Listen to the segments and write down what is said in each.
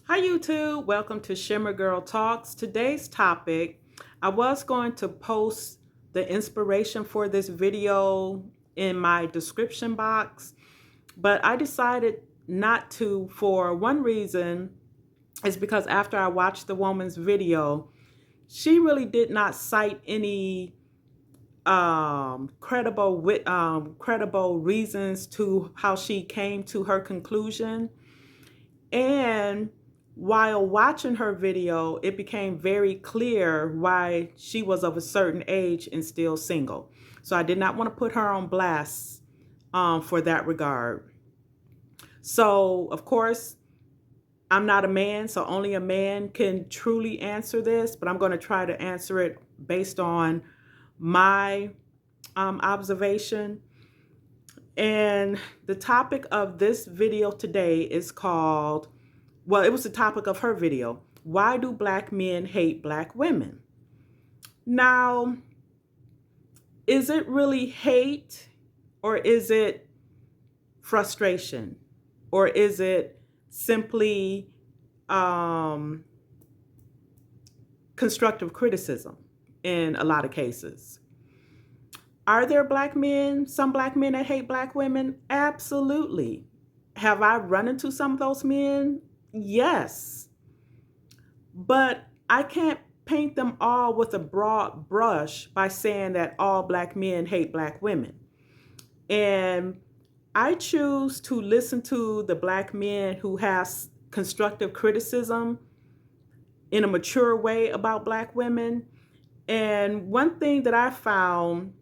Hi YouTube, welcome to Shimmer Girl Talks. Today's topic, I was going to post the inspiration for this video in my description box, but I decided not to for one reason is because after I watched the woman's video, she really did not cite any credible reasons to how she came to her conclusion. And while watching her video, it became very clear why she was of a certain age and still single. So I did not want to put her on blast for that regard. So, of course, I'm not a man, so only a man can truly answer this, but I'm going to try to answer it based on my observation. And the topic of this video today is called, well, it was the topic of her video. Why do black men hate black women? Now, is it really hate, or is it frustration, or is it simply constructive criticism in a lot of cases? Are there some black men that hate black women? Absolutely. Have I run into some of those men? Yes. But I can't paint them all with a broad brush by saying that all black men hate black women. And I choose to listen to the black men who has constructive criticism in a mature way about black women. And one thing that I found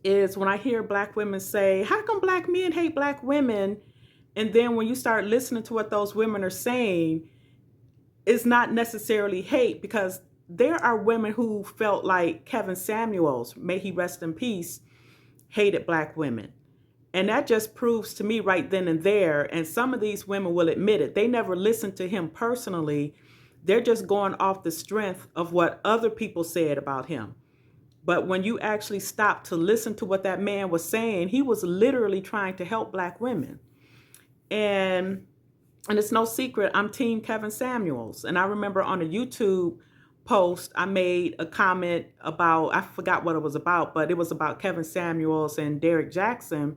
is when I hear black women say, how come black men hate black women? And then when you start listening to what those women are saying, it's not necessarily hate, because there are women who felt like Kevin Samuels, may he rest in peace, hated black women. And that just proves to me right then and there, and some of these women will admit it, they never listened to him personally. They're just going off the strength of what other people said about him. But when you actually stop to listen to what that man was saying, he was literally trying to help black women. And it's no secret, I'm team Kevin Samuels. And I remember on a YouTube post, I made a comment about, I forgot what it was about, but it was about Kevin Samuels and Derrick Jackson.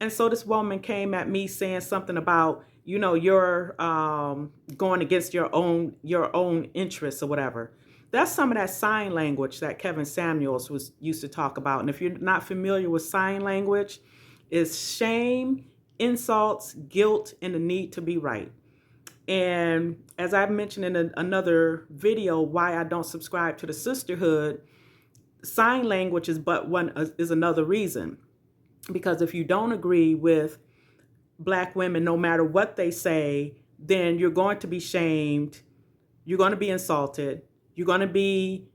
And so this woman came at me saying something about, you're going against your own interests or whatever. That's some of that sign language that Kevin Samuels was used to talk about. And if you're not familiar with sign language, it's shame, insults, guilt, and the need to be right. And as I mentioned in another video, why I don't subscribe to the sisterhood, sign language is another reason. Because if you don't agree with black women, no matter what they say, then you're going to be shamed, you're going to be insulted, you're going to be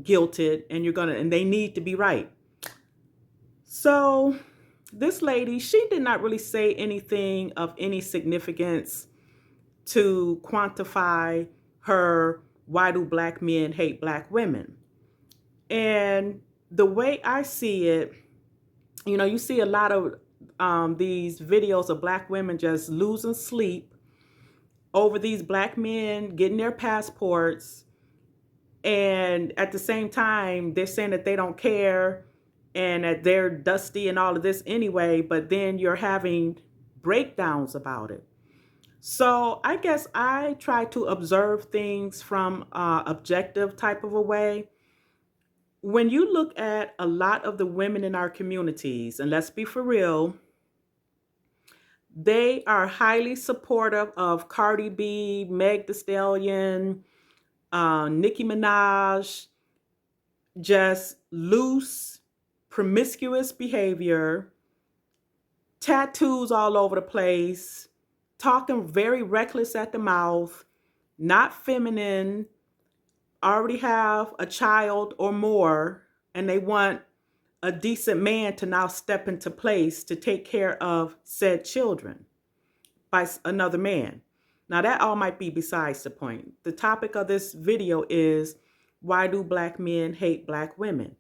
guilted, and they need to be right. So this lady, she did not really say anything of any significance to quantify her why do black men hate black women. And the way I see it, you see a lot of these videos of black women just losing sleep over these black men getting their passports. And at the same time, they're saying that they don't care and that they're dusty and all of this anyway, but then you're having breakdowns about it. So I guess I try to observe things from objective type of a way. When you look at a lot of the women in our communities, and let's be for real, they are highly supportive of Cardi B, Meg Thee Stallion, Nicki Minaj, just loose, promiscuous behavior, tattoos all over the place, talking very reckless at the mouth, not feminine, already have a child or more, and they want a decent man to now step into place to take care of said children by another man. Now, that all might be besides the point. The topic of this video is, why do black men hate black women?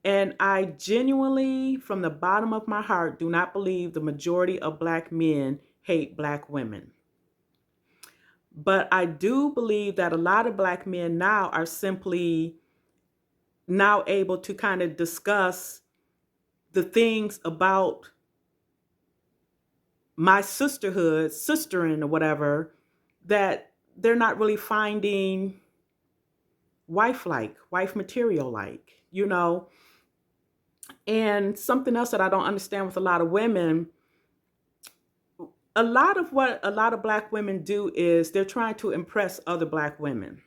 And I genuinely, from the bottom of my heart, do not believe the majority of black men hate black women. But I do believe that a lot of black men now are simply now able to kind of discuss the things about my sisterhood, sistering or whatever, that they're not really finding wife material like, you know. And something else that I don't understand with a lot of women, a lot of what a lot of black women do is they're trying to impress other black women.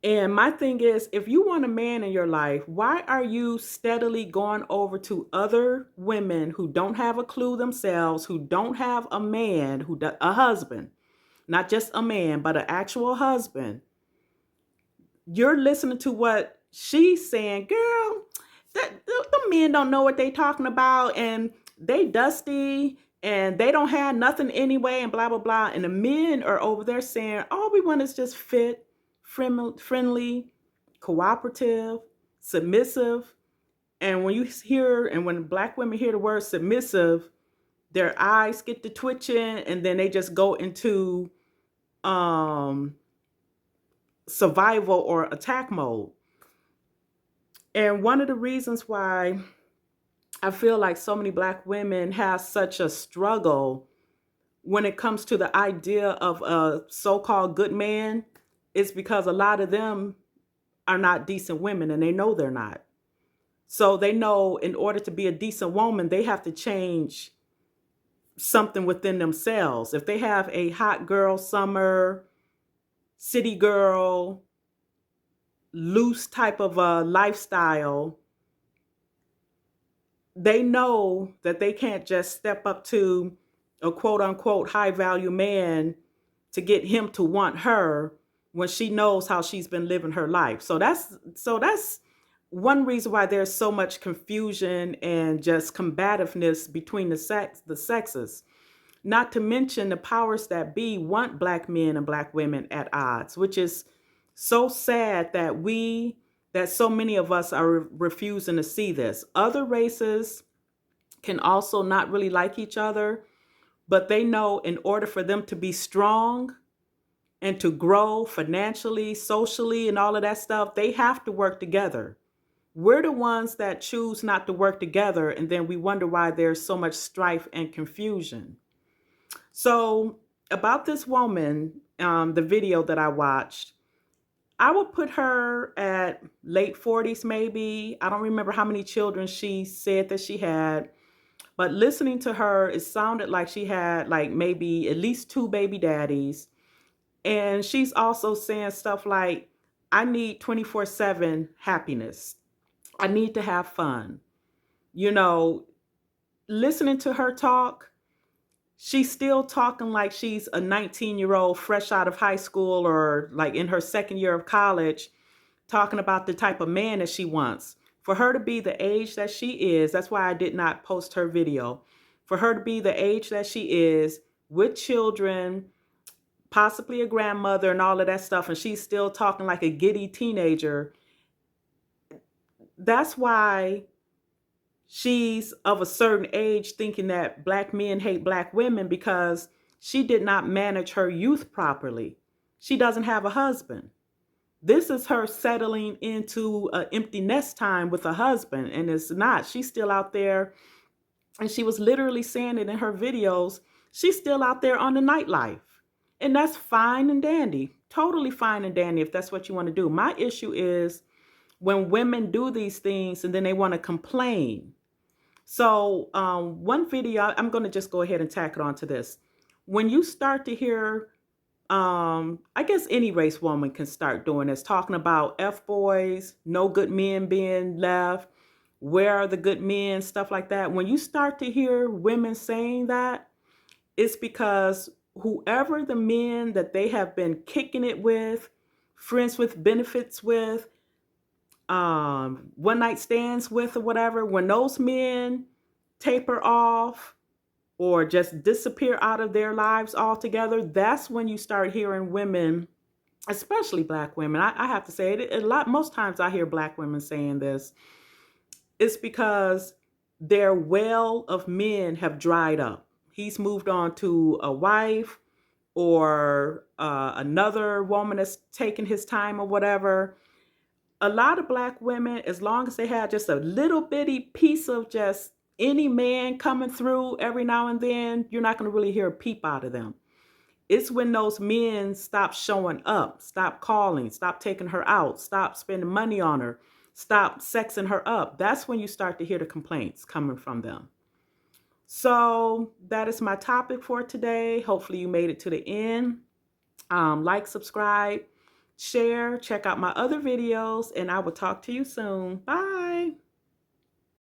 And my thing is, if you want a man in your life, why are you steadily going over to other women who don't have a clue themselves, who don't have a man, a husband, not just a man, but an actual husband? You're listening to what she's saying, girl. The men don't know what they talking about, and they dusty, and they don't have nothing anyway, and blah blah blah. And the men are over there saying, all we want is just fit, friendly, cooperative, submissive. And when you hear, and when black women hear the word submissive, their eyes get to twitching, and then they just go into um, survival or attack mode. And one of the reasons why I feel like so many black women have such a struggle when it comes to the idea of a so-called good man is because a lot of them are not decent women, and they know they're not. So they know in order to be a decent woman, they have to change something within themselves. If they have a hot girl summer, city girl, loose type of a lifestyle, they know that they can't just step up to a quote unquote high value man to get him to want her when she knows how she's been living her life. So that's one reason why there's so much confusion and just combativeness between the sexes. Not to mention the powers that be want black men and black women at odds, which is so sad that so many of us are refusing to see this. Other races can also not really like each other, but they know in order for them to be strong and to grow financially, socially, and all of that stuff, they have to work together. We're the ones that choose not to work together, and then we wonder why there's so much strife and confusion. So, about this woman, the video that I watched, I would put her at late 40s, maybe. I don't remember how many children she said that she had, but listening to her, it sounded like she had like maybe at least two baby daddies. And she's also saying stuff like, I need 24/7 happiness. I need to have fun. You know, listening to her talk, she's still talking like she's a 19-year-old fresh out of high school or like in her second year of college, talking about the type of man that she wants. For her to be the age that she is, that's why I did not post her video. For her to be the age that she is, with children, possibly a grandmother and all of that stuff, and she's still talking like a giddy teenager, that's why she's of a certain age thinking that black men hate black women, because she did not manage her youth properly. She doesn't have a husband. This is her settling into an empty nest time with a husband, and it's not. She's still out there, and she was literally saying it in her videos. She's still out there on the nightlife, and that's fine and dandy. Totally fine and dandy if that's what you want to do. My issue is when women do these things and then they want to complain. So one video, I'm going to just go ahead and tack it onto this. When you start to hear, I guess any race woman can start doing this, talking about F-boys, no good men being left, where are the good men, stuff like that. When you start to hear women saying that, it's because whoever the men that they have been kicking it with, friends with benefits with, one night stands with or whatever, when those men taper off or just disappear out of their lives altogether, that's when you start hearing women, especially black women. I have to say it a lot. Most times I hear black women saying this. It's because their well of men have dried up. He's moved on to a wife, or another woman that's taking his time or whatever. A lot of black women, as long as they have just a little bitty piece of just any man coming through every now and then, you're not going to really hear a peep out of them. It's when those men stop showing up, stop calling, stop taking her out, stop spending money on her, stop sexing her up. That's when you start to hear the complaints coming from them. So that is my topic for today. Hopefully you made it to the end. Like, subscribe, share, check out my other videos, and I will talk to you soon. Bye.